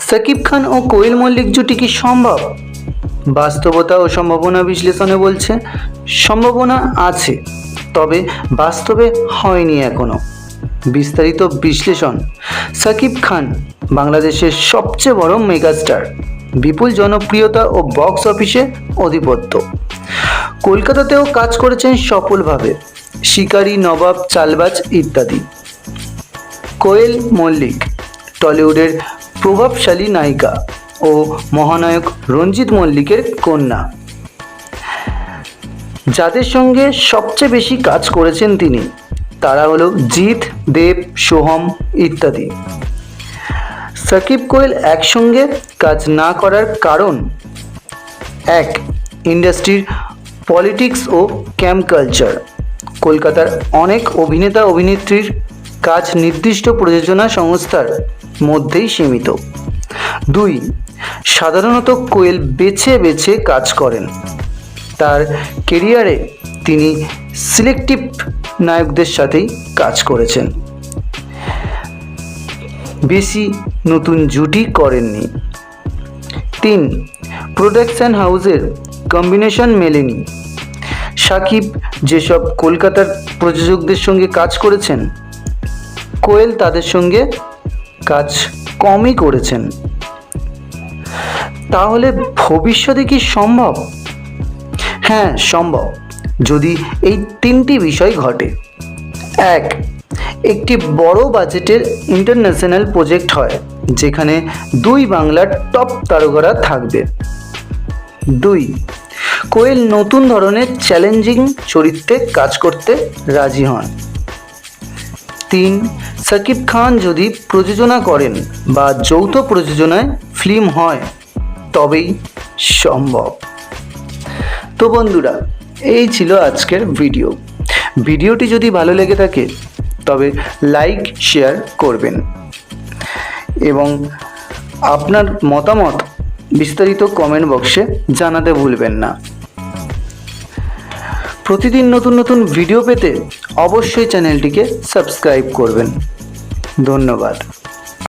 সাকিব খান ও কোয়েল মল্লিক জুটি কি সম্ভব? বাস্তবতা ও সম্ভাবনা বিশ্লেষণে বলছে সম্ভাবনা আছে, তবে বাস্তবে হয়নি এখনো। বিস্তারিত বিশ্লেষণ। সাকিব খান বাংলাদেশের সবচেয়ে বড় মেগাস্টার, বিপুল জনপ্রিয়তা ও বক্স অফিসে আধিপত্য। কলকাতাতেও কাজ করেছেন সফলভাবে, শিকারী, নবাব, চালবাজ ইত্যাদি। কোয়েল মল্লিক টলিউডের প্রভাবশালী নায়িকা ও মহানায়ক রঞ্জিত মল্লিকের কন্যা, যাদের সঙ্গে সবচেয়ে বেশি কাজ করেছেন তিনি। তারা হলো জিৎ, দেব, সোহম ইত্যাদি। সাকিব কোয়েল একসঙ্গে কাজ না করার কারণ: এক, ইন্ডাস্ট্রির পলিটিক্স ও ক্যাম্প কালচার। কলকাতার অনেক অভিনেতা অভিনেত্রীর কাজ নির্দিষ্ট প্রযোজনা সংস্থার মধ্যেই সীমিত। দুই, সাধারণত কোয়েল বেছে বেছে কাজ করেন। তার কেরিয়ারে তিনি সিলেক্টিভ নায়কদের সাথেই কাজ করেছেন, বেশি নতুন জুটি করেননি। তিন, প্রোডাকশন হাউসের কম্বিনেশন মেলেনি। সাকিব যেসব কলকাতার প্রযোজকদের সঙ্গে কাজ করেছেন, কোয়েল তাদের সঙ্গে কাজ কমই করেছেন। তাহলে ভবিষ্যতে কি সম্ভব? হ্যাঁ, সম্ভব, যদি এই তিনটি বিষয় ঘটে। এক, একটি বড় বাজেটের ইন্টারন্যাশনাল প্রজেক্ট হয়, যেখানে দুই বাংলার টপ তারকারা থাকবে। দুই, কোয়েল নতুন ধরনের চ্যালেঞ্জিং চরিত্রে কাজ করতে রাজি হন। তিন, সাকিব খান যদি প্রযোজনা করেন বা যৌথ প্রযোজনায় ফিল্ম হয়, তবেই সম্ভব। তো বন্ধুরা, এই ছিল আজকের ভিডিওটি যদি ভালো লেগে থাকে তবে লাইক, শেয়ার করবেন এবং আপনার মতামত বিস্তারিত কমেন্ট বক্সে জানাতে ভুলবেন না। প্রতিদিন নতুন নতুন ভিডিও পেতে অবশ্যই চ্যানেলটিকে সাবস্ক্রাইব করবেন। ধন্যবাদ।